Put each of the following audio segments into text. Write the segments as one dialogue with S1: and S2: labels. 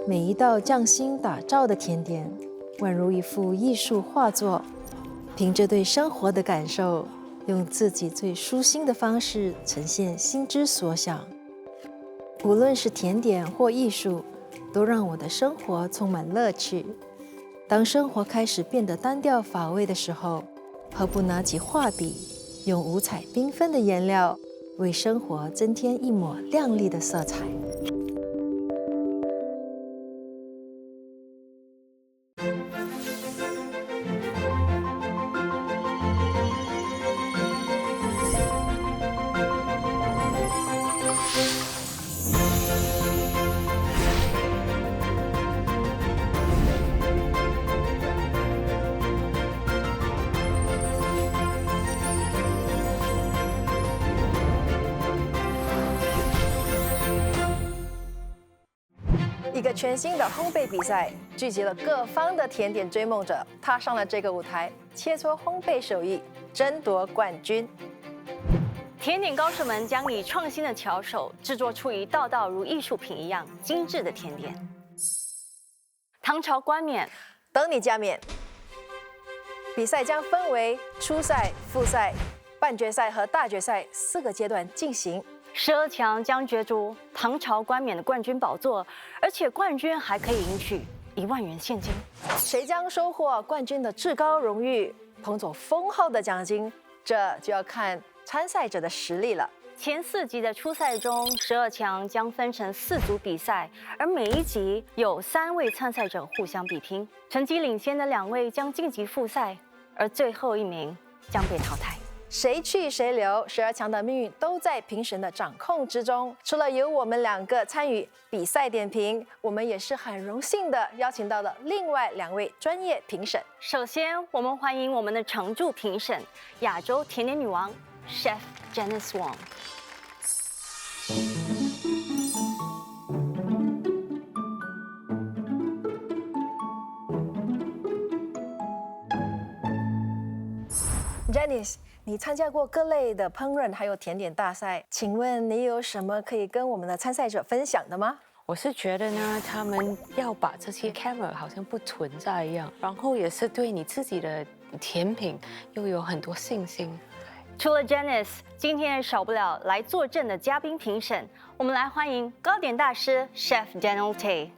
S1: 每一道匠心打造的甜点，宛如一幅艺术画作，凭着对生活的感受，用自己最舒心的方式呈现心之所想。无论是甜点或艺术，都让我的生活充满乐趣。当生活开始变得单调乏味的时候，何不拿起画笔，用五彩缤纷的颜料，为生活增添一抹亮丽的色彩。一个全新的烘焙比赛，聚集了各方的甜点追梦者，踏上了这个舞台，切磋烘焙手艺，争夺冠军。
S2: 甜点高手们将以创新的巧手，制作出一道道如艺术品一样精致的甜点。唐朝冠冕，
S1: 等你加冕。比赛将分为初赛、复赛、半决赛和大决赛4个阶段进行。
S2: 12强将角逐唐朝冠冕的冠军宝座，而且冠军还可以赢取1万元现金。
S1: 谁将收获冠军的至高荣誉，捧走丰厚的奖金，这就要看参赛者的实力了。
S2: 前4集的初赛中，12强将分成4组比赛，而每一集有3位参赛者互相比拼，成绩领先的2位将晋级复赛，而最后1名将被淘汰。
S1: 谁去谁留，12强的命运都在评审的掌控之中。除了有我们2个参与比赛点评，我们也是很荣幸的邀请到了另外2位专业评审。
S2: 首先，我们欢迎我们的常驻评审，亚洲甜点女王 Chef Janice Wong。Janice，
S1: 你参加过各类的烹饪还有甜点大赛，请问你有什么可以跟我们的参赛者分享的吗？
S3: 我是觉得呢，他们要把这些 camera 好像不存在一样，然后也是对你自己的甜品又有很多信心。
S2: 除了 Janice， 今天也少不了来坐镇的嘉宾评审，我们来欢迎糕点大师 Chef Daniel Tay。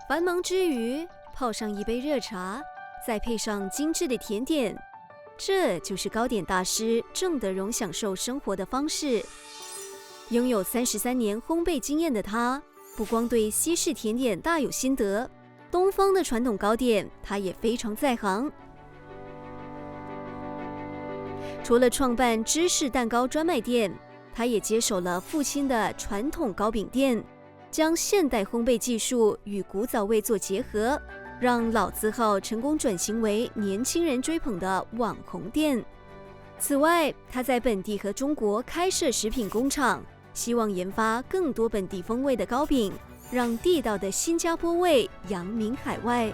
S4: 繁忙之余，泡上一杯热茶，再配上精致的甜点，这就是糕点大师郑德荣享受生活的方式。拥有33年烘焙经验的他，不光对西式甜点大有心得，东方的传统糕点他也非常在行。除了创办芝士蛋糕专卖店，他也接手了父亲的传统糕饼店，将现代烘焙技术与古早味做结合，让老字号成功转型为年轻人追捧的网红店。此外，他在本地和中国开设食品工厂，希望研发更多本地风味的糕饼，让地道的新加坡味扬名海外。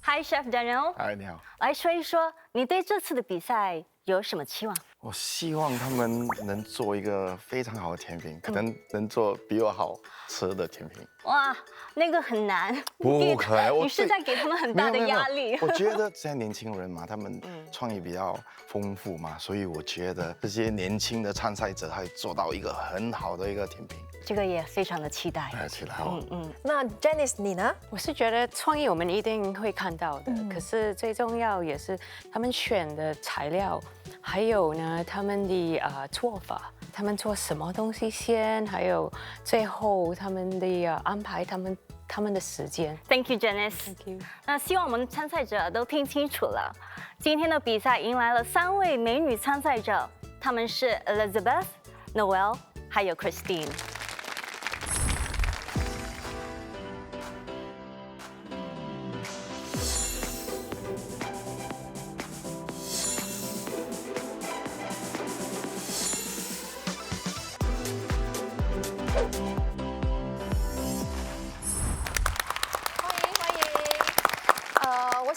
S2: Hi Chef Daniel。
S5: 嗨，你好。
S2: 来说一说你对这次的比赛有什么期望？
S5: 我希望他们能做一个非常好的甜品，可能能做比我好吃的甜品。
S2: 哇，那个很难，
S5: 不可能，
S2: 你是在给他们很大的压力。
S5: 我觉得现在年轻人嘛，他们创意比较丰富嘛，所以我觉得这些年轻的参赛者会做到一个很好的一个甜品。
S2: 这个也非常的期待。
S5: 期待哦。
S1: 那 Janice 你呢？
S3: 我是觉得创意我们一定会看到的，可是最重要也是他们选的材料，还有呢他们的做法，他们做什么东西先，还有最后他们的安排他们的时间。
S2: Thank you, Janice.
S3: Thank you.
S2: 那希望我们的参赛者都听清楚了，今天的比赛迎来了3位美女参赛者，她们是 Elizabeth、Noelle 还有 Christine。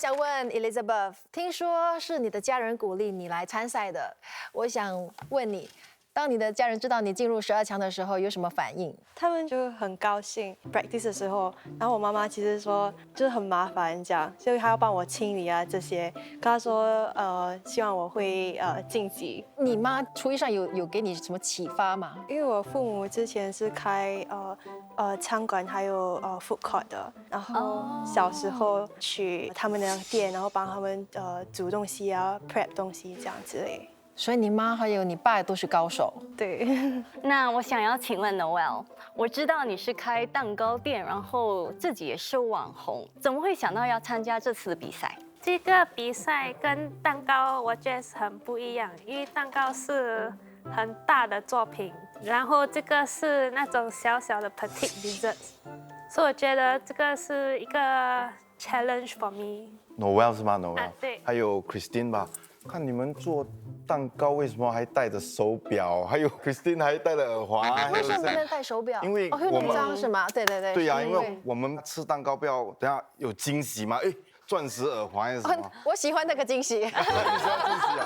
S1: 想问 Elizabeth， 听说是你的家人鼓励你来参赛的，我想问你，当你的家人知道你进入12强的时候，有什么反应？
S6: 他们就很高兴 practice 的时候，然后我妈妈其实说就是很麻烦这样，所以她要帮我清理啊这些，跟她说希望我会晋级。
S1: 你妈厨艺上有给你什么启发吗？
S6: 因为我父母之前是开餐馆还有food court 的，然后小时候去他们的店，然后帮他们煮东西啊 prep 东西这样之类。
S1: 所以你妈还有你爸都是高手。
S6: 对。
S2: 那我想要请问 Noel， 我知道你是开蛋糕店，然后自己也是网红，怎么会想到要参加这次的比赛？
S7: 这个比赛跟蛋糕我觉得是很不一样，因为蛋糕是很大的作品，然后这个是那种小小的 petite dessert， 所以我觉得这个是一个 challenge for me。Noel
S5: 是吗 ？Noel，
S7: 对，
S5: 还有 Christine 吧。看你们做蛋糕，为什么还戴着手表？还有 Christine 还戴了耳环。
S1: 为什么不能戴手表？
S5: 因为
S1: 会弄脏是吗？对对对。
S5: 对呀，因为我们吃蛋糕不要等下有惊喜嘛。哎，钻石耳环还是什么？
S1: 我喜欢那个惊喜。
S5: 你喜欢惊喜啊？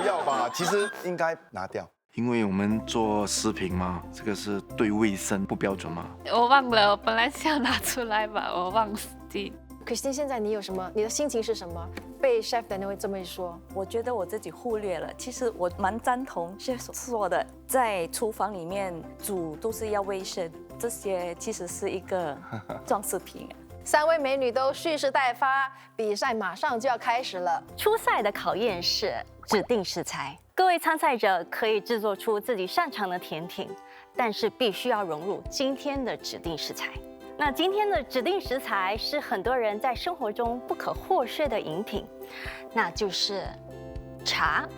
S5: 不要吧，其实应该拿掉。因为我们做食品嘛，这个是对卫生不标准嘛。
S7: 我忘了，我本来是要拿出来吧，我忘记。
S1: Christine， 现在你有什么？你的心情是什么？被 chef Daniel 这么一说，
S8: 我觉得我自己忽略了。其实我蛮赞同 chef 所说的，在厨房里面煮都是要卫生，这些其实是一个装饰品。
S1: 3位美女都蓄势待发，比赛马上就要开始了。
S2: 初赛的考验是指定食材，各位参赛者可以制作出自己擅长的甜品，但是必须要融入今天的指定食材。那今天的指定食材是很多人在生活中不可或缺的饮品，那就是茶。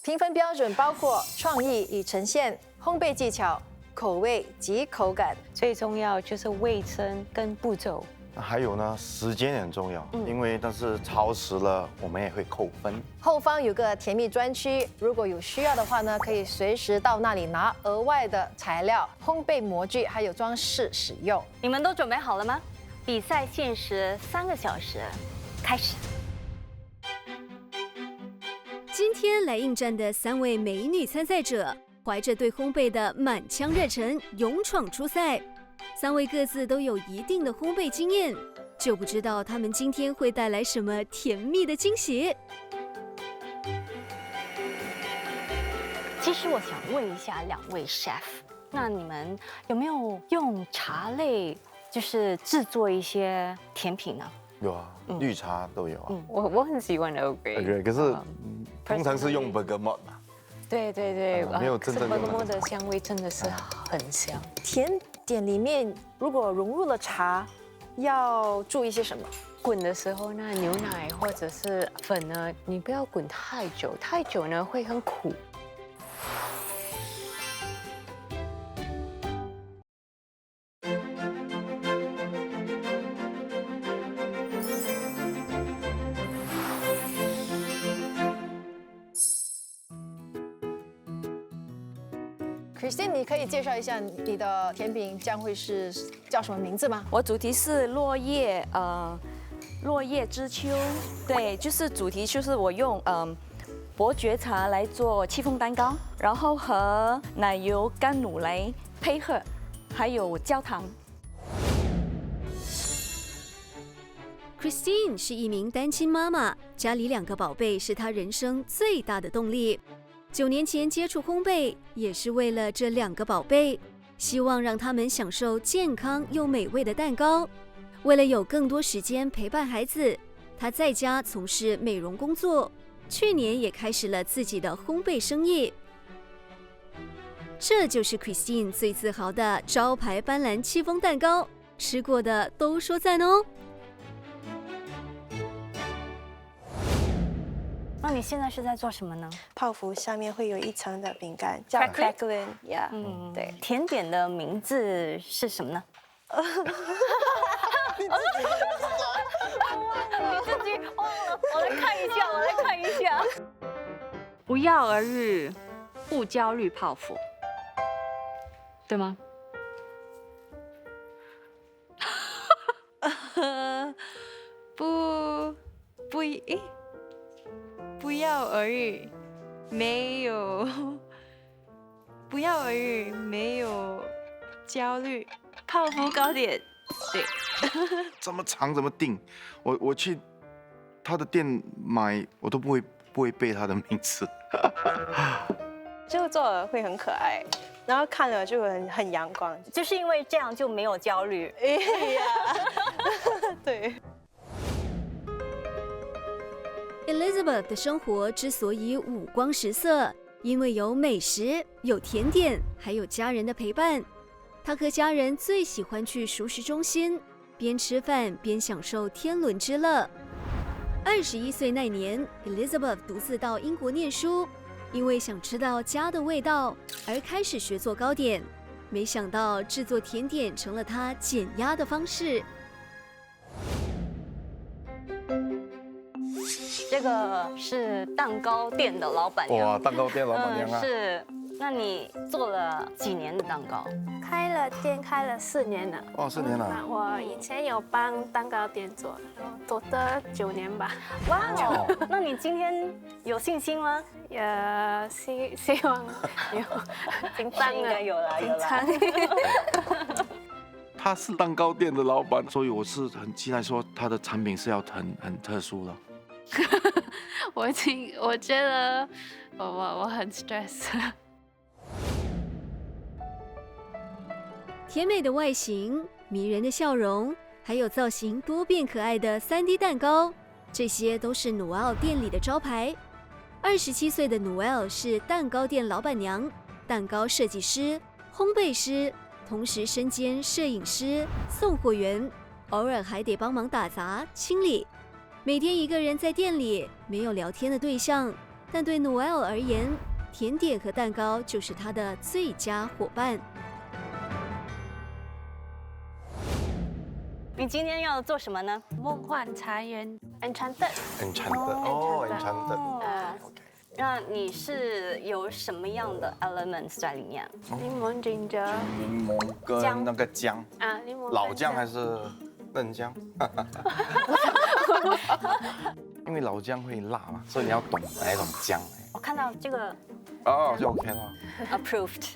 S1: 评分标准包括创意与呈现、烘焙技巧、口味及口感。
S3: 最重要就是卫生跟步骤。
S5: 还有呢，时间也很重要，因为但是超时了，我们也会扣分。
S1: 后方有个甜蜜专区，如果有需要的话呢，可以随时到那里拿额外的材料、烘焙模具还有装饰使用。
S2: 你们都准备好了吗？比赛限时3个小时，开始。
S4: 今天来应战的3位美女参赛者，怀着对烘焙的满腔热忱，勇闯初赛。3位各自都有一定的烘焙经验，就不知道他们今天会带来什么甜蜜的惊喜。
S2: 其实我想问一下2位 chef， 那你们有没有用茶类就是制作一些甜品呢？
S5: 有啊，绿茶都有啊。
S3: 我很喜欢 Earl Grey，
S5: 可是通常是用 bergamot 嘛。
S3: 对对对，
S5: 没有真正用
S3: bergamot 的香味真的是很香。
S1: 甜点里面如果融入了茶，要注意些什么？
S3: 滚的时候呢，牛奶或者是粉呢，你不要滚太久，太久呢会很苦。
S1: Christine， 你可以介绍一下你的甜品将会是叫什么名字吗？
S8: 我主题是落叶之秋，对，就是主题就是我用伯爵茶来做戚风蛋糕，然后和奶油干乳来配合，还有焦糖。
S4: Christine 是一名单亲妈妈，家里2个宝贝是她人生最大的动力。9年前接触烘焙，也是为了这2个宝贝，希望让他们享受健康又美味的蛋糕。为了有更多时间陪伴孩子，她在家从事美容工作，去年也开始了自己的烘焙生意。这就是 Christine 最自豪的招牌斑斓戚风蛋糕，吃过的都说赞哦。
S2: 那你现在是在做什么呢？
S6: 泡芙下面会有一层的饼干，叫 cracklin， 对。
S2: 甜点的名字是什么呢？你自己忘了，我来看一下。不药而愈，不焦虑泡芙，对吗？
S9: 不药而愈，没有不药而愈，没有焦虑，泡芙糕点，对。
S5: 这么长怎么定？我去他的店买，我都不会背他的名字。
S6: 就做了会很可爱，然后看了就很阳光。
S2: 就是因为这样就没有焦虑。
S6: 哎呀，对。
S4: Elizabeth 的生活之所以五光十色，因为有美食、有甜点，还有家人的陪伴。她和家人最喜欢去熟食中心，边吃饭边享受天伦之乐。21岁那年 ，Elizabeth 独自到英国念书，因为想吃到家的味道，而开始学做糕点。没想到制作甜点成了她减压的方式。
S2: 这个是蛋糕店的老板娘。
S5: 哇，蛋糕店老板娘啊！
S2: 是，那你做了几年的蛋糕？
S7: 开了店开了4年了。
S5: 哦，4年了。
S7: 我以前有帮蛋糕店做，做的9年吧。
S2: 哇哦！那你今天有信心吗？
S7: 希望有，紧张
S2: 应该有啦，
S7: 紧
S2: 有啦。
S7: 张。
S5: 他是蛋糕店的老板，所以我是很期待说他的产品是要很特殊的。
S7: 我觉得我很 stress。
S4: 甜美的外形、迷人的笑容，还有造型多变可爱的3D 蛋糕，这些都是 Noelle 店里的招牌。27岁的 Noelle 是蛋糕店老板娘、蛋糕设计师、烘焙师，同时身兼摄影师、送货员，偶尔还得帮忙打杂、清理。每天一个人在店里，没有聊天的对象，但对 Noelle 而言，甜点和蛋糕就是她的最佳伙伴。
S2: 你今天要做什么呢？
S7: 梦幻茶园 Enchanted。
S5: 哦 ，Enchanted。OK。
S2: 那你是有什么样的 elements 在里面？
S7: 柠檬 ginger。
S5: 柠檬跟那个姜。
S7: 啊，柠檬。
S5: 老姜还是嫩姜？因为老姜会辣嘛，所以你要懂哪一种姜。
S2: 我看到这个。
S5: 哦，就 OK 了。
S2: Approved。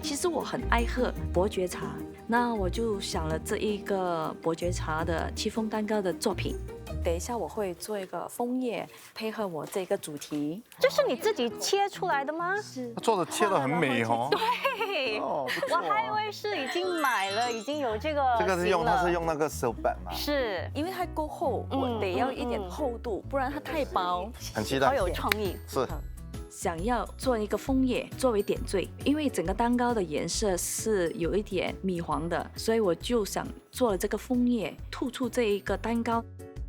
S8: 其实我很爱喝伯爵茶，那我就想了这一个伯爵茶的戚风蛋糕的作品。等一下我会做一个枫叶，配合我这个主题。
S2: 这是你自己切出来的吗？
S8: 是。
S5: 他做的切得很美哦。
S2: 对。哦，我还以为是已经买了，已经有这个。
S5: 这个是用，它是用那个手板嘛？
S2: 是。
S8: 因为它够厚，我得要一点厚度，不然它太薄。
S5: 很期待。
S2: 好有创意。
S5: 是。
S8: 想要做一个枫叶作为点缀，因为整个蛋糕的颜色是有一点米黄的，所以我就想做了这个枫叶，突出这一个蛋糕。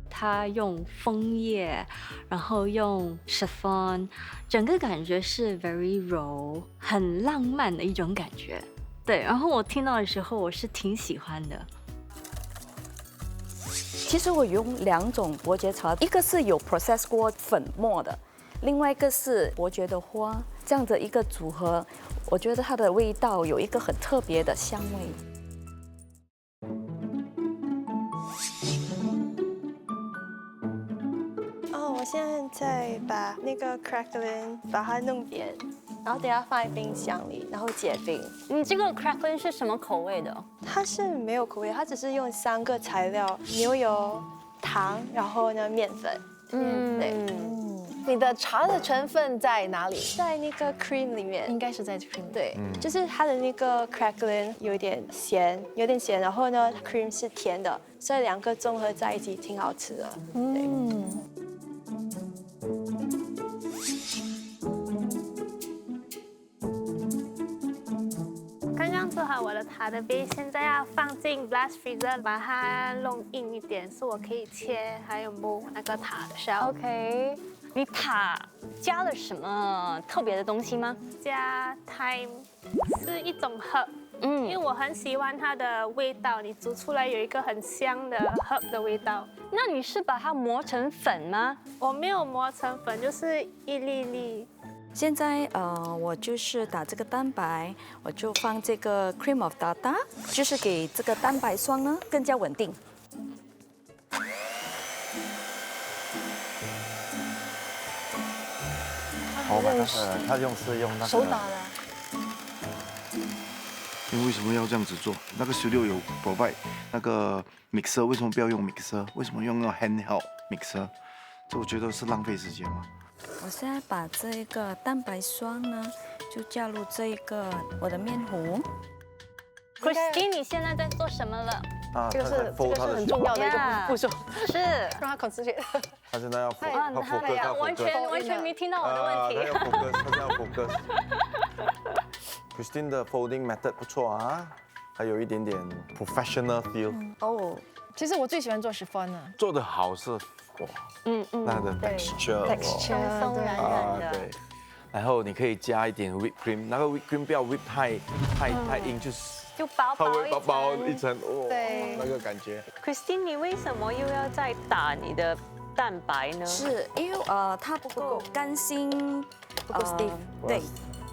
S2: 它用枫叶，然后用 chiffon， 整个感觉是 very 柔，很浪漫的一种感觉。对，然后我听到的时候，我是挺喜欢的。
S8: 其实我用2种伯爵茶，一个是有 process 过粉末的。另外一个是伯爵的花，这样的一个组合，我觉得它的味道有一个很特别的香味。
S6: 哦，我现在在把那个 crackling 把它弄扁，然后等下放在冰箱里，然后结冰。
S2: 你这个 crackling 是什么口味的？
S6: 它是没有口味，它只是用3个材料：牛油、糖，然后呢面粉。对。
S1: 你的茶的成分在哪里？
S6: 在那个 cream 里面，
S1: 应该是在 cream。
S6: 对，就是它的那个 crackling 有点咸，然后呢 cream 是甜的，所以2个综合在一起挺好吃的。
S7: 刚刚做好我的塔的杯，现在要放进 blast freezer， 把它弄硬一点，是我可以切还有摸那个塔的 shell。OK。
S2: 你塔加了什么特别的东西吗？
S7: 加 thyme， 是一种 herb，因为我很喜欢它的味道，你煮出来有一个很香的 herb 的味道。
S2: 那你是把它磨成粉吗？
S7: 我没有磨成粉，就是一粒粒。
S8: 现在我就是打这个蛋白，我就放这个 cream of tartar， 就是给这个蛋白霜呢更加稳定。
S5: 好吧，他是用那个
S1: 手打的。
S5: 你为什么要这样子做？那个16有 provide 那个 mixer， 为什么不要用 mixer？ 为什么用那个 handheld mixer？ 这我觉得是浪费时间嘛。
S8: 我现在把这个蛋白霜呢，就加入这个我的面糊。
S2: Christine， 你现在在做什么了？
S1: 这个是很重要的一个步骤，
S2: 是
S1: 让他 concentrate。
S5: 他现在要他 focus， 他
S2: 完全没听到我的问题。
S5: 他要 focus， 他现在要 focus。Christine 的 folding method 不错啊，还有一点点 professional feel。
S1: 哦，其实我最喜欢做chiffon呢。
S5: 做的好是哇，那个 texture，
S2: 松松软软的。
S5: 对。然后你可以加一点 whipped cream， 那个 whipped cream 不要 whip 太硬，
S2: 就薄
S5: 薄一层，哦，
S1: 对，
S5: 那个感觉。
S3: Christine， 你为什么又要再打你的蛋白呢？
S8: 是因为它不够干性，
S1: 不够 stiff。
S8: 对。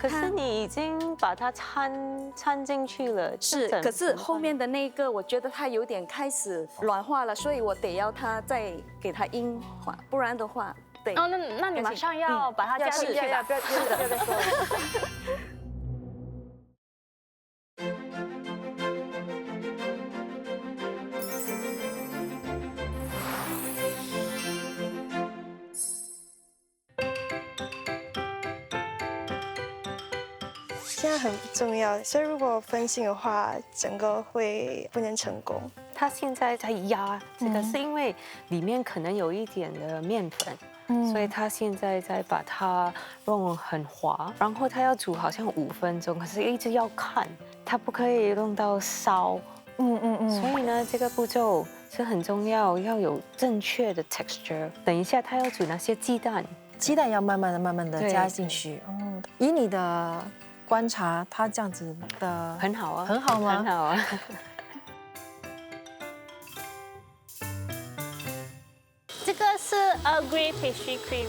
S3: 可是你已经把它掺进去了，
S8: 是，可是后面的那个，我觉得它有点开始软化了，所以我得要它再给它硬化，不然的话，对。
S2: 哦，那你马上要把它加进去吧。
S8: 不要再说了。
S6: 现在很重要，所以如果分心的话，整个会不能成功。
S3: 它现在在压这个，是因为里面可能有一点的面粉，所以它现在在把它弄很滑，然后它要煮好像5分钟，可是一直要看，它不可以弄到烧。所以呢，这个步骤是很重要，要有正确的 texture。等一下，它要煮那些鸡蛋
S1: 要慢慢的加进去。以你的观察，它这样子的
S3: 很好啊，
S1: 很好吗？
S3: 很好啊。
S7: 这个是 Earl Grey pastry cream，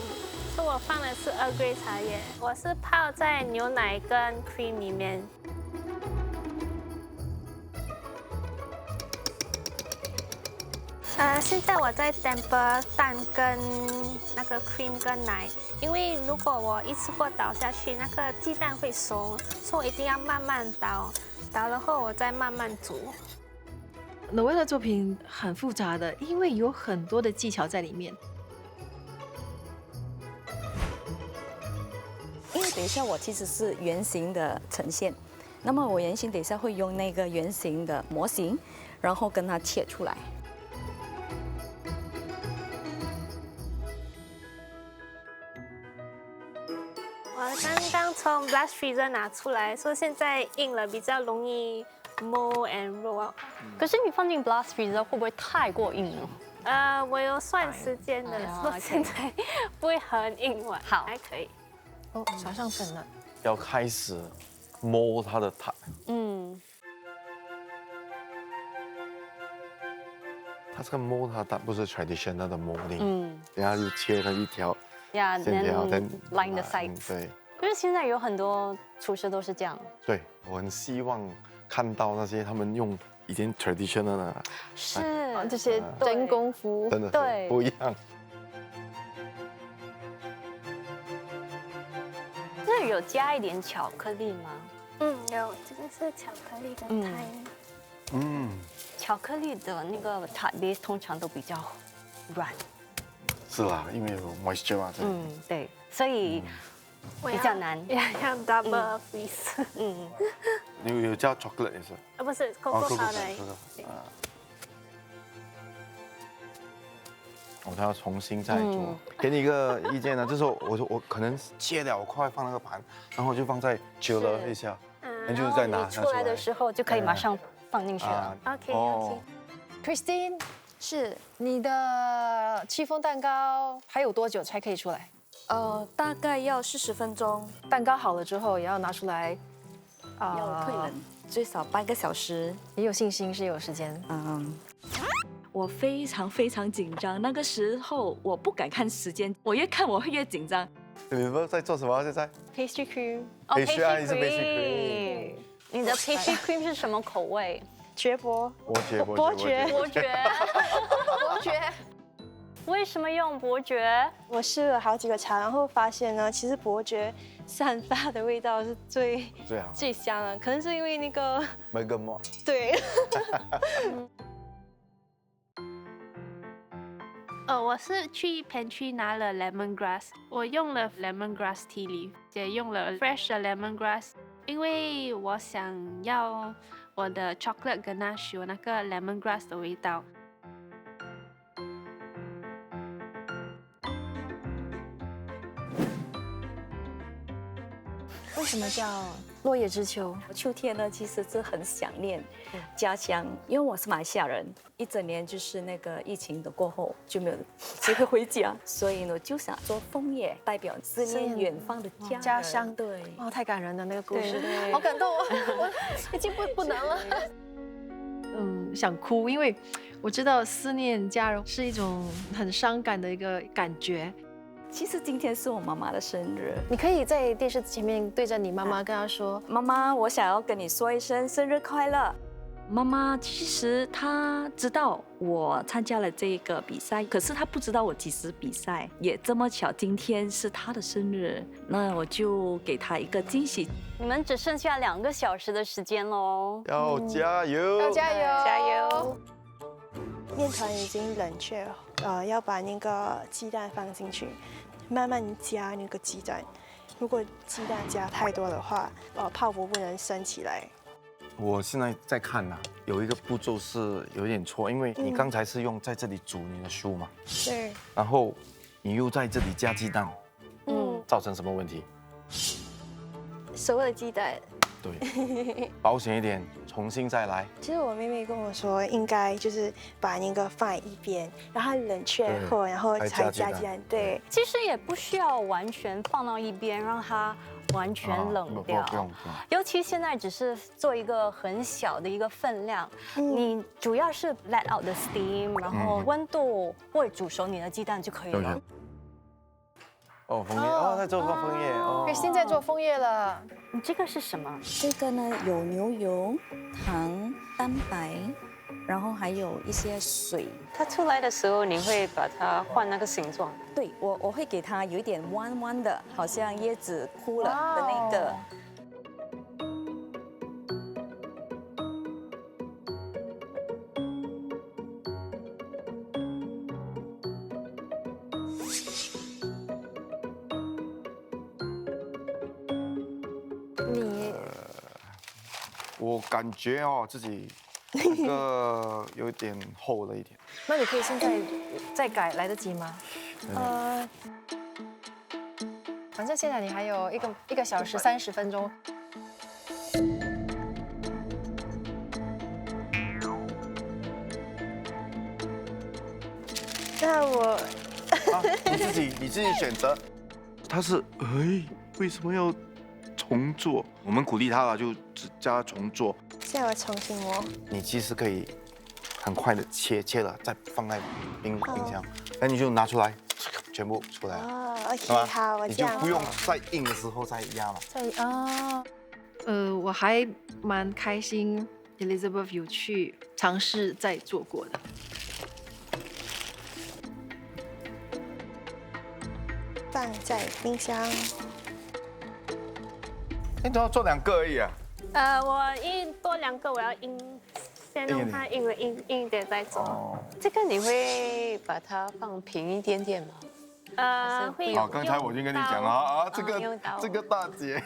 S7: 所以我放的是 Earl Grey 茶叶，我是泡在牛奶跟 cream 里面。现在我在 temper 蛋跟那个 cream 跟奶，因为如果我一次过倒下去，那个鸡蛋会熟，所以我一定要慢慢倒，倒了后我再慢慢煮。
S1: 挪威的作品很复杂的，因为有很多的技巧在里面。
S8: 因为等一下我其实是圆形的呈现，那么我原型等一下会用那个圆形的模型，然后跟它切出来。
S7: 我刚刚从 blast freezer 拿出来，所以现在硬了，比较容易 mold and roll out。
S2: 可是你放进 blast freezer 会不会太过硬了？
S7: 我有算时间的，所以现在不会很硬了，
S2: 好，
S7: 还可以。
S1: 哦，撒上粉了。
S5: 要开始摸它的塔。它这个摸它不是 traditional 的 molding，等下就切它一条线条
S2: then line the sides。
S5: 对。
S2: 因为现在有很多厨师都是这样。
S5: 对，我很希望看到那些他们用以前 traditional 的，
S2: 是
S1: 这些真功夫，
S5: 真的是不一样。
S2: 这有加一点巧克力吗？
S7: 有，这个是巧克力跟糖。
S2: 巧克力的那个 tart base 通常都比较软。
S5: 是啦，因为有 moisture 嘛。
S2: 对，所以比较难。
S7: 要 double freeze。
S5: 有加 chocolate 也是。
S7: 不是 cocoa powder。
S5: 他要重新再做。给你一个意见呢，就是我可能切了，我快放那个盘，然后就放在久了一下，那就是再拿
S2: 出来的时候就可以马上放进去了。
S7: OK。
S1: Christine，
S8: 是
S1: 你的戚风蛋糕还有多久才可以出来？
S8: 大概要40分钟。
S1: 蛋糕好了之后也要拿出来，
S8: 要退冷。最少8个小时。
S1: 也有信心是有时间。
S8: 我非常非常紧张，那个时候我不敢看时间，我越看我会越紧张。
S5: 你们在做什么？现在
S6: pastry cream
S2: 哦
S5: Pastry 啊你是
S2: pastry
S5: pastry
S2: cream。你的 pastry cream 是什么口味？
S6: 绝博，
S5: 伯爵，
S6: 伯爵
S2: 伯爵。
S1: 伯爵，
S2: 为什么用伯爵？
S6: 我试了好几个茶，然后发现呢，其实伯爵散发的味道是最
S5: 好，
S6: 最香的，可能是因为那个
S5: 没跟么？
S6: 对。
S7: 我是去 pantry 拿了 lemongrass， 我用了 lemongrass tea leaf， 也用了 fresh 的 lemongrass， 因为我想要我的 chocolate ganache 有那个 lemongrass 的味道。
S1: 为什么叫落叶知秋？
S8: 秋天呢，其实是很想念家乡，因为我是马来西亚人，一整年就是那个疫情的过后就没有机会回家，所以呢就想做枫叶，代表思念远方的
S1: 家乡。
S8: 对，
S1: 哦，太感人了那个故事，
S8: 对
S1: 好感动哦，我已经不能了。想哭，因为我知道思念家人是一种很伤感的一个感觉。
S8: 其实今天是我妈妈的生日，
S1: 你可以在电视前面对着你妈妈跟她说：“
S8: 妈妈，我想要跟你说一声生日快乐。”妈妈其实她知道我参加了这个比赛，可是她不知道我几时比赛。也这么巧，今天是她的生日，那我就给她一个惊喜。
S2: 你们只剩下2个小时的时间喽，
S5: 要加油！
S1: 要加油，
S7: 加油！
S6: 面团已经冷却，要把那个鸡蛋放进去，慢慢加那个鸡蛋。如果鸡蛋加太多的话，泡芙不能升起来。
S5: 我现在在看呐，有一个步骤是有点错，因为你刚才是用在这里煮你的书嘛，
S6: 对，
S5: 然后你又在这里加鸡蛋，造成什么问题？
S6: 熟的鸡蛋。
S5: 对，保险一点，重新再来。
S6: 其实我妹妹跟我说，应该就是把那个放在一边，让它冷却后，然后才加鸡蛋。对，
S2: 其实也不需要完全放到一边，让它完全冷掉。
S5: 不用。
S2: 尤其现在只是做一个很小的一个分量，你主要是 let out the steam， 然后温度会煮熟你的鸡蛋就可以了。
S5: 哦，枫叶哦，在做枫叶哦。
S1: 现在做枫叶了。
S2: 你这个是什么？
S8: 这个呢有牛油、糖、蛋白，然后还有一些水。
S3: 它出来的时候，你会把它换那个形状。
S8: 对，我会给它有一点弯弯的，好像椰子枯了的那个。
S5: 我感觉哦自己这个有点厚了一点。
S1: 那你可以现在再改，来得及吗？反正现在你还有一个小时30分钟。
S6: 那我
S5: 你自己选择。他是为什么要重做？我们鼓励他了，就只加重做。
S6: 现在我重新摸。
S5: 你其实可以很快的切了，再放在冰箱，那你就拿出来，全部出来了。
S6: 哦，OK，好，我
S5: 你
S6: 这样。
S5: 就不用在硬的时候再压了。
S1: 我还蛮开心 ，Elizabeth 有去尝试再做过的。
S6: 放在冰箱。
S5: 你都要做2个而已啊？
S7: 我多2个，我要先弄它硬一点再做。
S5: 哦。
S3: 这个你会把它放平一点点吗？
S7: 会。
S5: 好，刚才我就跟你讲了这个大姐。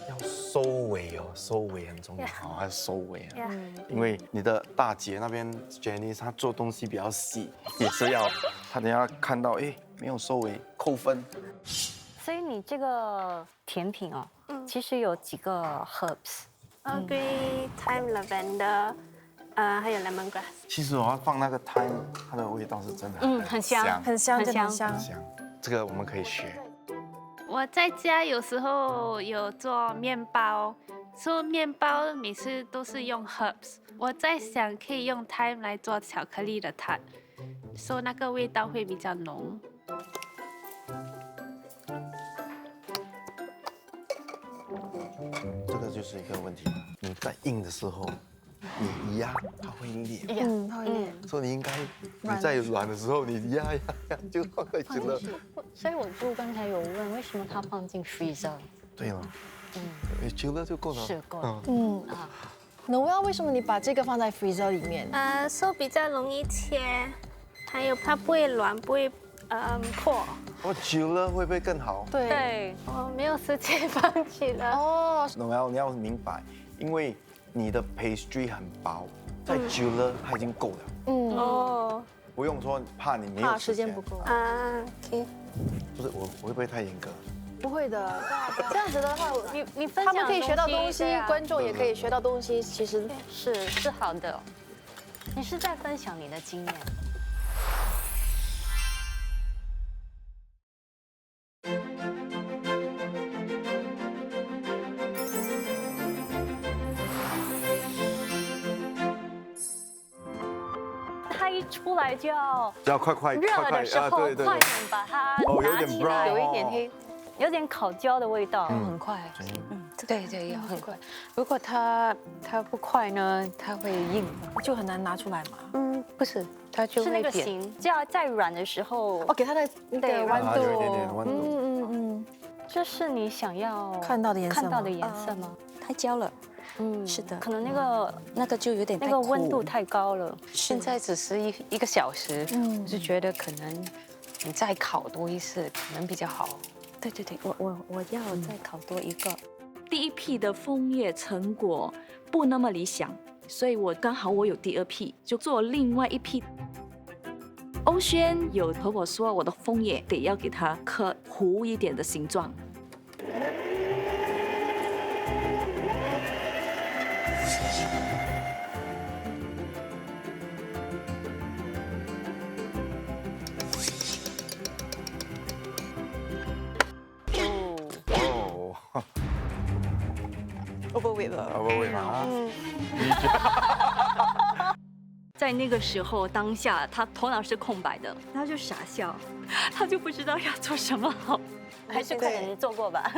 S5: 要收尾哦，收尾很重要，还是收尾啊？因为你的大姐那边 Jenny 她做东西比较细，也是要她等下看到没有收尾扣分。
S2: 所以你这个甜品哦，其实有几个 herbs，green
S7: thyme lavender，还有 lemongrass。
S5: 其实我要放那个 thyme， 它的味道是真的
S2: 很香，
S1: 很香，真的很香。
S5: 这个我们可以学。
S7: 我在家有时候有做面包，所以面包每次都是用 herbs。我在想可以用 thyme 来做巧克力的塔，所以那个味道会比较浓。
S5: 这个就是一个问题，你在硬的时候，你压它会裂，
S6: 它会裂。
S5: 所以你应该你在软的时候，你压就放在久了。
S2: 所以我就刚才有问，为什么它放进 freezer？
S5: 对了，久了就够了。
S2: 是够了。
S1: Noel， 为什么你把这个放在 freezer 里面？
S7: 所以比较容易切，还有它不会软，不会破。
S5: 我久了会不会更好？
S2: 对，
S7: 我没有时间放弃了。
S1: 哦，
S5: 你要明白，因为你的 pastry 很薄，在久了它已经够了。
S7: 哦。
S5: 不用说怕你没有
S1: 怕时间不够。
S7: OK。
S5: 不是我会不会太严格？
S1: 不会的，这样子的话，
S2: 你分享
S1: 他们可以学到东西，
S2: 对啊
S1: 观众也可以学到东西，其实
S2: 是好的。你是在分享你的经验。它一出来就要
S5: 快
S2: 热的时候快点把它拿起来，
S3: 有一点黑，
S2: 有点烤焦的味道。
S3: 很快。对，要很快。如果它不快呢，它会硬，
S1: 就很难拿出来嘛。
S3: 不是，它就是
S2: 那个
S3: 扁。
S2: 形，就要在软的时候，
S1: 给它的那个豌豆，
S5: 有一点点豌豆。
S2: 这是你想要
S1: 看到的颜
S2: 色吗？
S8: 太焦了。是的，
S2: 可能
S8: 那个就有点
S2: 那个温度太高了。
S3: 现在只是一个小时，我就觉得可能你再烤多一次可能比较好。
S8: 对，我要再烤多一个。第一批的枫叶成果不那么理想，所以我刚好有第二批，就做另外一批。欧轩有和我说，我的枫叶得要给它刻弧一点的形状。
S6: overweight 了。
S5: overweight 啊。
S8: 在那个时候当下，他头脑是空白的，他就傻笑，他就不知道要做什么好。
S2: 还是可能做过吧。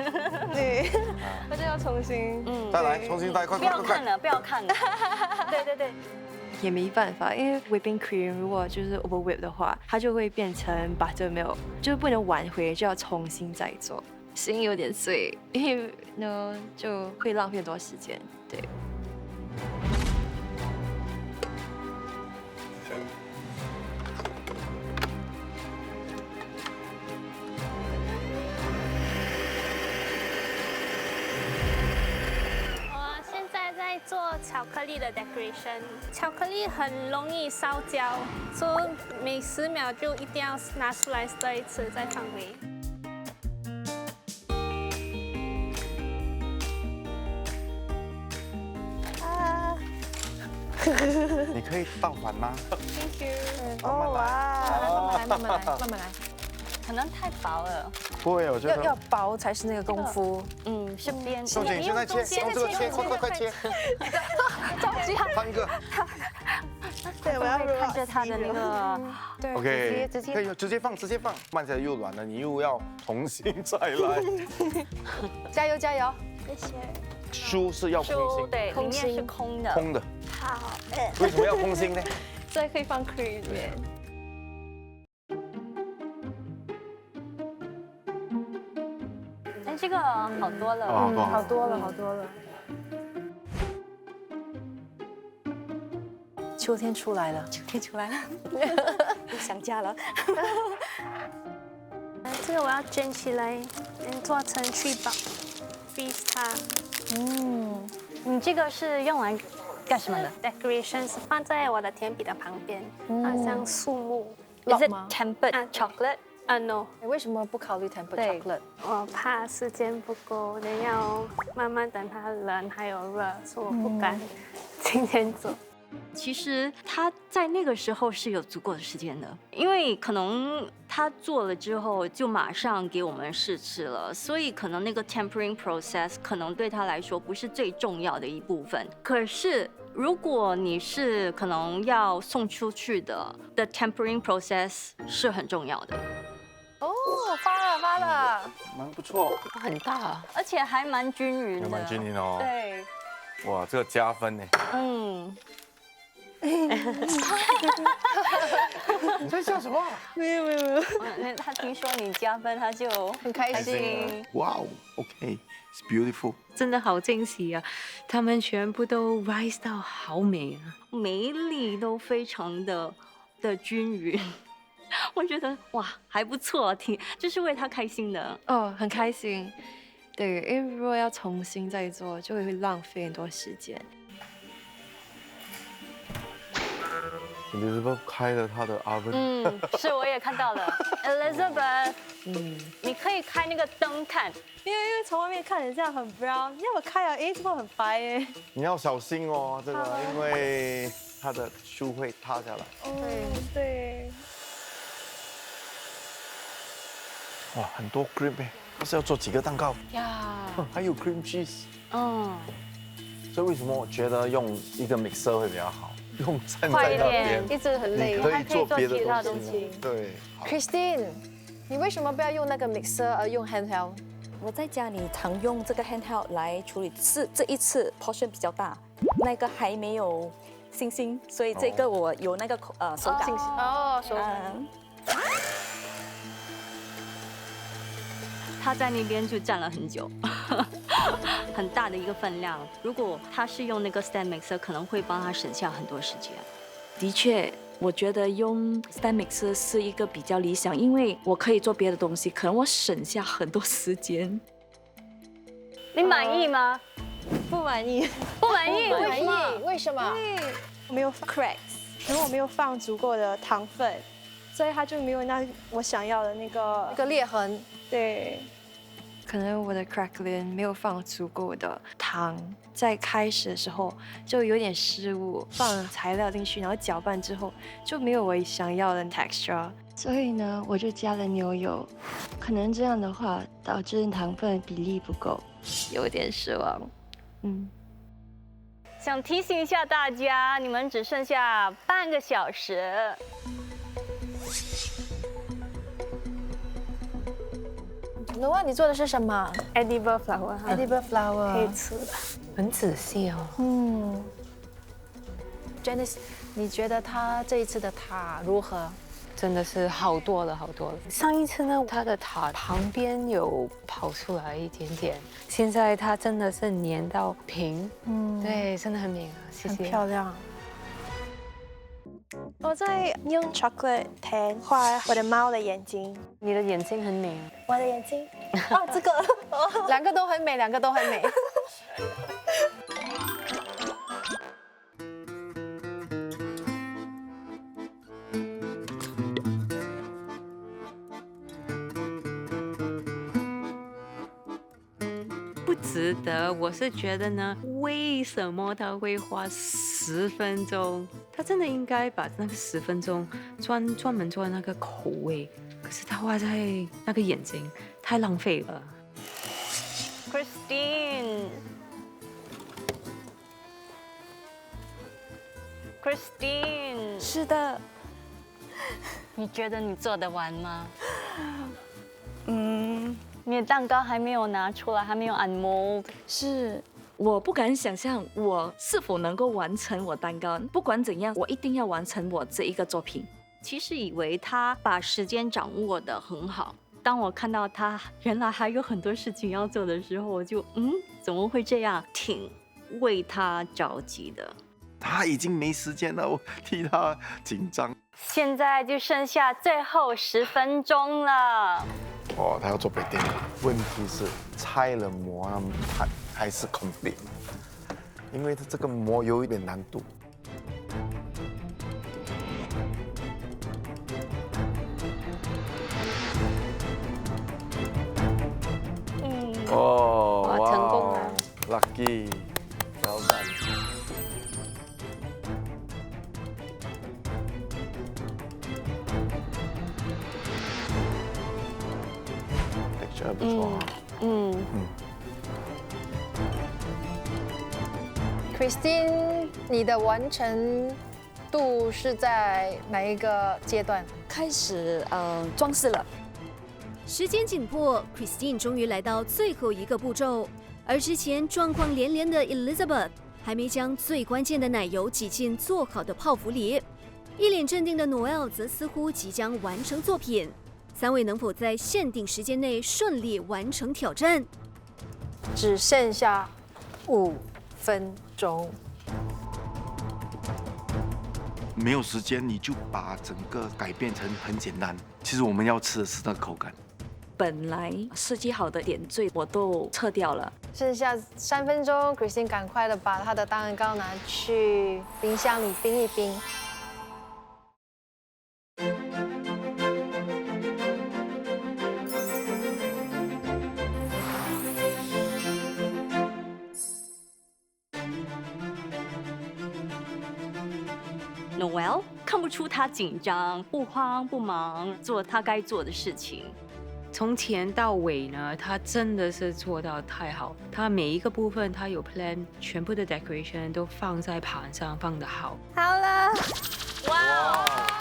S6: 对，那就要重新。
S5: 再来，重新带，快！
S2: 不要看了，不要看了。对。
S10: 也没办法，因为 whipping cream 如果就是 overwhip 的话，它就会变成 buttermilk，就是不能挽回，就要重新再做。心有点碎，因为呢就会浪费很多时间。对。
S7: 我现在在做巧克力的 decoration， 巧克力很容易烧焦，所以每10秒就一定要拿出来stir一次，再放回。
S5: 你可以倒反吗
S7: Thank you。
S5: 慢慢来，
S1: 慢慢来。
S2: 可能太薄了。
S5: 不会，我觉得
S1: 要薄才是那个功夫。
S2: 是边。
S5: 不行，现在切，用这个切，快切。
S1: 着急。
S5: 翻一个。
S6: 对，我要
S2: 看着它的那个。
S3: 对
S5: OK，
S3: 直
S5: 可以直接放，慢起来又软了，你又要重新再来。
S1: 加油！
S7: 谢谢。
S5: 书是要空心，
S2: 对，里面是空的。
S5: 空的。
S7: 好。
S5: 为什么要空心呢？
S10: 这可以放 cream 里面。
S2: 这个好多了，
S1: 好多了。秋天出来了，
S8: 想家了。
S7: 这个我要卷起来，做成3宝 ，freeze 它。
S2: 你这个是用来干什么的
S7: ？Decoration 是放在我的甜品的旁边，好像树木。
S2: Is it tempered chocolate？
S7: no。
S1: 为什么不考虑 tempered chocolate？
S7: 我怕时间不够，要慢慢等它冷还有热，所以我不敢今天做。
S2: 其实他在那个时候是有足够的时间的，因为可能他做了之后就马上给我们试吃了，所以可能那个 tempering process 可能对他来说不是最重要的一部分。可是如果你是可能要送出去的 tempering process 是很重要的。
S1: 哦，发了，
S5: 蛮不错，
S3: 很大，
S2: 而且还蛮均匀的，
S5: 蛮均匀哦。
S2: 对，
S5: 哇，这个加分呢。
S2: 嗯。
S5: 你在笑什么？
S6: 没有。
S2: 那他听说你加分，他就
S1: 很开心。
S5: 哇哦 ，OK，it's beautiful。
S3: 真的好惊喜啊！他们全部都 rise 到好美啊，
S2: 每一粒都非常的均匀。我觉得哇还不错，就是为他开心的。
S10: 哦，很开心。对，因为如果要重新再做，就会浪费很多时间。
S5: Elizabeth 开了他的 oven。
S2: 是，我也看到了。Elizabeth，你可以开那个灯看，
S6: 因为从外面看起来很 brown， 要我开了，怎么很白哎？
S5: 你要小心哦，这个，因为它的书会塌下来。
S6: 对。
S5: 哇，很多 cream 哎，不是要做几个蛋糕
S2: 呀？
S5: 还有 cream cheese。所以为什么我觉得用一个 mixer 会比较好？用站在那边，
S1: 一直很累，
S5: 你可以做别的
S6: 其他
S5: 东西。对。
S1: Christine， 你为什么不要用那个 mixer 而用 handheld？
S8: 我在家里常用这个 handheld 来处理，是这一次 portion 比较大，那个还没有星星，所以这个我有那个手感。
S1: 手感。
S2: 他在那边就站了很久，很大的一个分量。如果他是用那个 stand mixer， 可能会帮他省下很多时间。
S8: 的确，我觉得用 stand mixer 是一个比较理想，因为我可以做别的东西，可能我省下很多时间。
S2: 你满意吗？
S6: 不满意。
S2: 不满意？
S1: 为什么？
S6: 因为我没有 cracks， 因为我没有放足够的糖分，所以它就没有我想要的那个
S1: 裂痕。
S6: 对。
S10: 可能我的 crackling 没有放足够的糖，在开始的时候就有点失误，放材料进去，然后搅拌之后就没有我想要的 texture， 所以呢，我就加了牛油，可能这样的话导致糖分比例不够，有点失望。
S2: 想提醒一下大家，你们只剩下半个小时。
S1: 罗万，你做的是什么
S6: edible flower，
S1: ？edible flower
S6: 可以吃的，
S3: 很仔细哦。
S1: Janice， 你觉得它这一次的塔如何？
S3: 真的是好多了。上一次呢，它的塔旁边有跑出来一点点，现在它真的是粘到平。对，真的很美啊，谢谢。
S6: 很漂亮。我在用 chocolate pen 画我的猫的眼睛。
S3: 你的眼睛很美。
S6: 我的眼睛。这个。
S1: 两个都很美。
S3: 不值得，我是觉得呢，为什么他会花10分钟？他真的应该把那个10分钟专门做那个口味，可是他花在那个眼睛，太浪费了。
S2: Christine，
S8: 是的。
S2: 你觉得你做得完吗？你的蛋糕还没有拿出来，还没有 unmold。
S8: 是，我不敢想象我是否能够完成我蛋糕。不管怎样，我一定要完成我这一个作品。
S2: 其实以为他把时间掌握得很好，当我看到他原来还有很多事情要做的时候，我就怎么会这样？挺为他着急的。
S5: 他已经没时间了，我替他紧张。
S2: 现在就剩下最后10分钟了。
S5: 他要做杯垫，问题是拆了膜，它还是 complete， 因为它这个膜有一点难度。
S3: 成功了
S5: ，lucky， well done。觉得不错啊。
S1: Christine， 你的完成度是在哪一个阶段？
S8: 开始装饰了。
S4: 时间紧迫 ，Christine 终于来到最后一个步骤，而之前状况连连的 Elizabeth 还没将最关键的奶油挤进做好的泡芙里。一脸镇定的 Noel 则似乎即将完成作品。3位能否在限定时间内顺利完成挑战？
S1: 只剩下5分钟。
S5: 没有时间，你就把整个改变成很简单。其实我们要吃的是那个口感。
S8: 本来设计好的点缀我都撤掉了。
S1: 剩下3分钟 ，Christine 赶快的把她的蛋糕拿去冰箱里冰一冰。
S2: Noel 看不出他紧张，不慌不忙，做他该做的事情。
S3: 从前到尾呢，他真的是做到太好。他每一个部分他有 plan， 全部的 decoration 都放在盘上，放得好。
S1: 好了，
S2: 哇！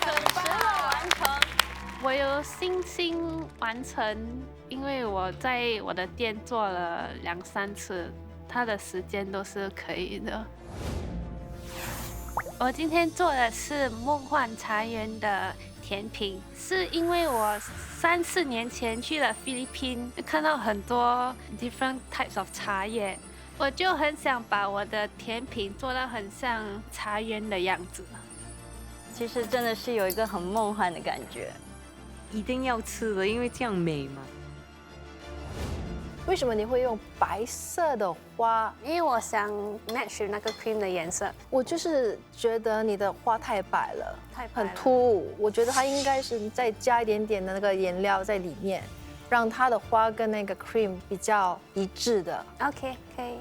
S2: 准时的完成。
S7: 我有信心完成，因为我在我的店做了2、3次，它的时间都是可以的。我今天做的是梦幻茶园的甜品，是因为我3、4年前去了菲律宾，看到很多 different types of 茶叶，我就很想把我的甜品做到很像茶园的样子。
S2: 其实真的是有一个很梦幻的感觉，
S3: 一定要吃的，因为这样美嘛。
S1: 为什么你会用白色的花？
S7: 因为我想 match 那个 cream 的颜色。
S1: 我就是觉得你的花太白了，
S7: 太白了
S1: 很突兀。我觉得它应该是再加一点点的那个颜料在里面，让它的花跟那个 cream 比较一致的。
S7: OK， 可以。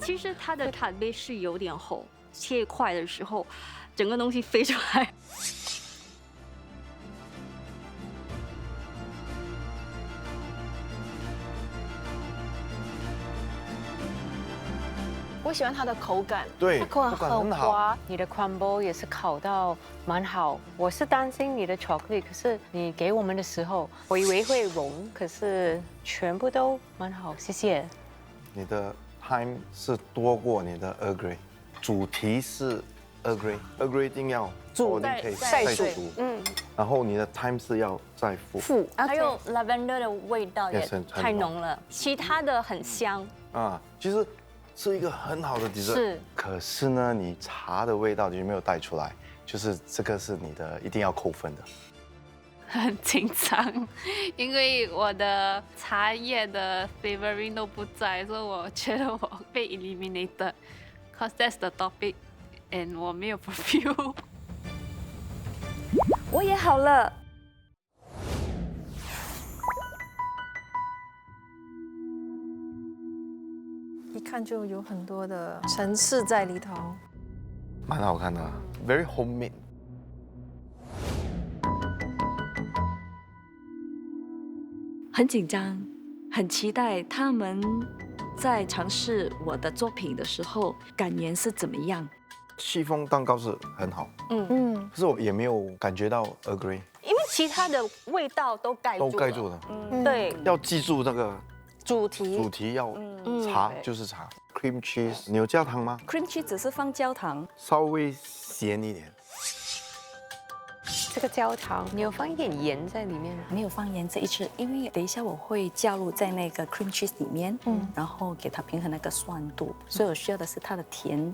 S2: 其实它的塔杯是有点厚，切块的时候，整个东西飞出来。
S1: 我喜欢它的口感，
S5: 对
S1: 它口感
S5: 口感很
S1: 很
S5: 好
S1: 滑。
S3: 你的 crumble 也是烤到蛮好。我是担心你的巧克力，可是你给我们的时候，我以为会融，可是全部都蛮好，谢谢。
S5: 你的 time 是多过你的 Earl Grey， 主题是 Earl Grey，Earl Grey 一定要
S1: 煮
S5: 可以
S1: 再水
S5: 煮，然后你的 time 是要再复
S2: 还有 lavender 的味道也
S5: 也是很
S2: 太浓了，其他的很香。
S5: 啊，其实是一个很好的 dessert，
S2: 是，
S5: 可是呢，你茶的味道就没有带出来，就是这个是你的一定要扣分的。
S7: 很紧张，因为我的茶叶的 flavoring 都不在，所以我觉得我被 eliminated，cause that's the topic，and 我没有 review。
S8: 我也好了。
S1: 一看就有很多的层次在里头。
S5: 蛮好看的，very homemade。
S8: 很紧张，很期待他们在尝试我的作品的时候感言是怎么样。
S5: 戚风蛋糕是很好，
S1: 嗯，
S5: 可是我也没有感觉到 Earl Grey，
S2: 因为其他的味道都盖住了。
S5: 都盖住了。
S2: 对，
S5: 要记住那个
S1: 主题
S5: 主题要茶就是茶。cream cheese， 你有加糖吗？
S8: cream cheese 只是放焦糖，
S5: 稍微咸一点。
S3: 这个焦糖，你有放一点盐在里面吗？
S8: 没有放盐这一次，因为等一下我会加入在那个 cream cheese 里面，然后给它平衡那个酸度，所以我需要的是它的甜。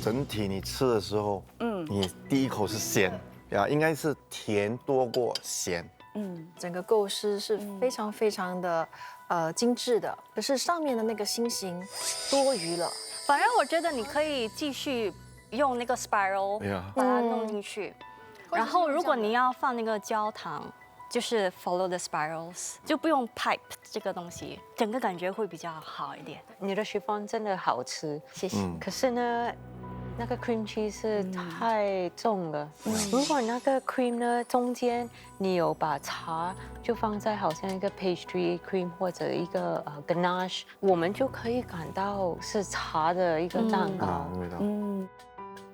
S5: 整体你吃的时候，你第一口是咸，呀，应该是甜多过咸。
S1: 整个构思是非常非常的精致的，可是上面的那个心形多余了。
S2: 反正我觉得你可以继续用那个 spiral 把它弄进去，然后如果你要放那个焦糖，就是 follow the spirals， 就不用 pipe 这个东西，整个感觉会比较好一点。
S3: 你的chiffon真的好吃，谢谢。可是呢，那个 cream cheese 是太重了。如果那个 cream 呢中间你有把茶就放在好像一个 pastry cream 或者一个ganache， 我们就可以感到是茶的一个蛋糕。
S5: 味道。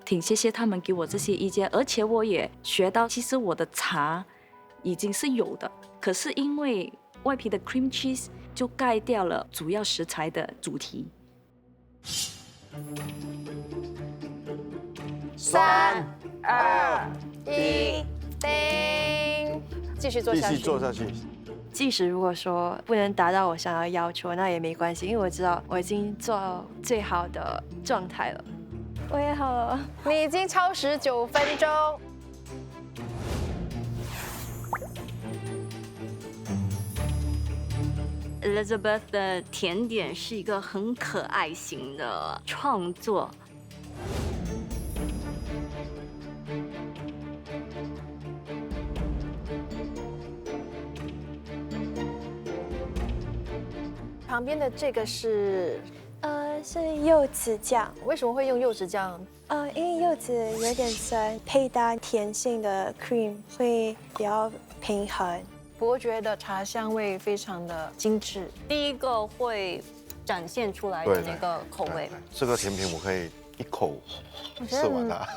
S8: 挺谢谢他们给我这些意见，而且我也学到，其实我的茶已经是有的，可是因为外皮的 cream cheese 就盖掉了主要食材的主题。
S1: 3、2、1，叮！继续做下去。
S5: 继续做下去。
S6: 即使如果说不能达到我想要的要求，那也没关系，因为我知道我已经做到最好的状态了。我也好了，
S1: 你已经超时9分钟。
S2: Elizabeth 的甜点是一个很可爱型的创作。
S1: 旁边的这个是，
S6: 是柚子酱。
S1: 为什么会用柚子酱？
S6: 因为柚子有点酸，配搭甜性的 cream 会比较平衡。
S1: 伯爵的茶香味非常的精致，
S2: 第一个会展现出来的那个口味。
S5: 这个甜品我可以一口吃完它。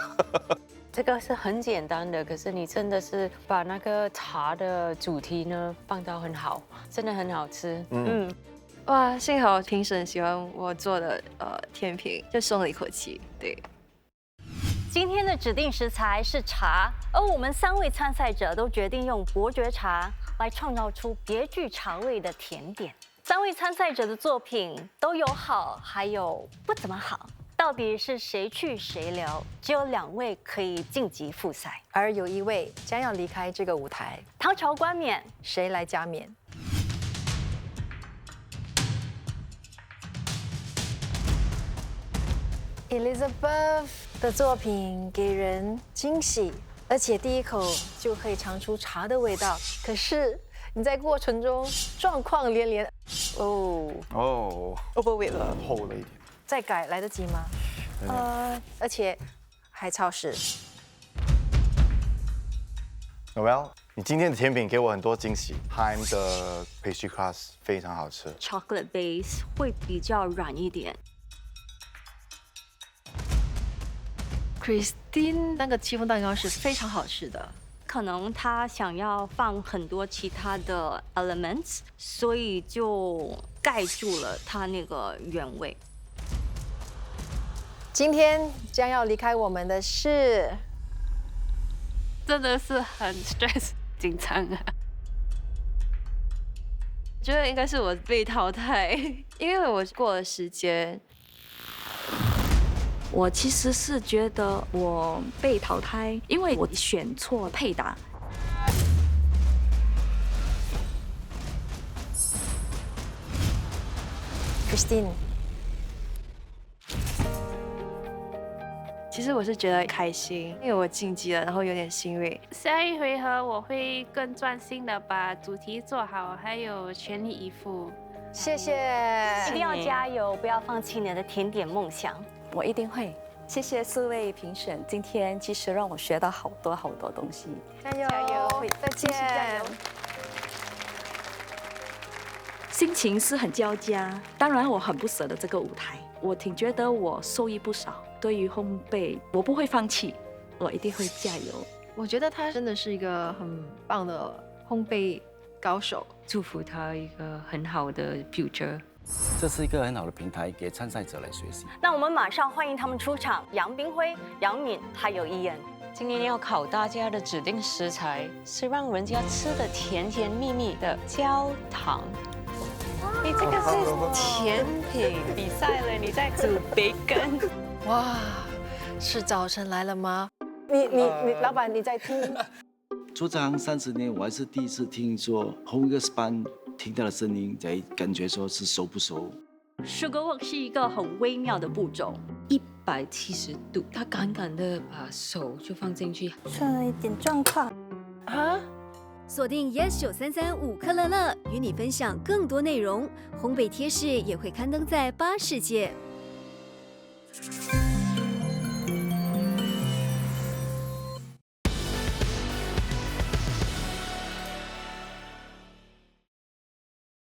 S3: 这个是很简单的，可是你真的是把那个茶的主题呢放到很好，真的很好吃。
S6: 哇，幸好评审喜欢我做的甜品，就松了一口气。对。
S2: 今天的指定食材是茶，而我们3位参赛者都决定用伯爵茶来创造出别具茶味的甜点。3位参赛者的作品都有好，还有不怎么好。到底是谁去谁留？只有2位可以晋级复赛，
S1: 而有1位将要离开这个舞台。
S2: 唐朝冠冕，
S1: 谁来加冕？Elizabeth 的作品给人惊喜，而且第一口就可以尝出茶的味道。可是你在过程中状况连连，overweight 了，
S5: 厚了一点。
S1: 再改来得及吗？而且还超时。
S5: Well， 你今天的甜品给我很多惊喜。Haim 的 pastry crust 非常好吃
S2: ，chocolate base 会比较软一点。
S1: Christine 那个戚风蛋糕是非常好吃的，
S2: 可能他想要放很多其他的 elements， 所以就盖住了它那个原味。
S1: 今天将要离开我们的是，
S9: 真的是很 stress 紧张啊。
S10: 觉得应该是我被淘汰，因为我过了时间。
S8: 我其实是觉得我被淘汰，因为我选错配搭。
S1: Christine，
S6: 其实我是觉得开心，因为我晋级了，然后有点欣慰。
S7: 下一回合我会更专心的把主题做好，还有全力以赴。
S1: 谢谢，
S2: 一定要加油，不要放弃你的甜点梦想。
S8: 我一定会。谢谢4位评审，今天其实让我学到好多东西。
S1: 加油，加油，再见，
S6: 加油。
S8: 心情是很交加，当然我很不舍得这个舞台，我挺觉得我受益不少。对于烘焙，我不会放弃，我一定会加油。
S10: 我觉得他真的是一个很棒的烘焙高手，
S3: 祝福他一个很好的 future。
S11: 这是一个很好的平台，给参赛者来学习。
S2: 那我们马上欢迎他们出场，杨彬辉、杨敏还有伊恩。
S3: 今天要考大家的指定食材是让人家吃的甜甜蜜蜜的焦糖。你这个是甜品比赛了，你在煮培根。
S1: 哇，是早晨来了吗？你，老板你在听？
S11: 做这行30年，我还是第一次听说烘一个 span。听到的声音，才感觉说是熟不熟。
S2: Sugar work 是一个很微妙的步骤
S3: ，170度，他敢的把手就放进去，
S6: 出了一点状况
S1: 啊！
S4: 锁定 Yes9335克乐乐，与你分享更多内容，烘焙贴士也会刊登在巴世界。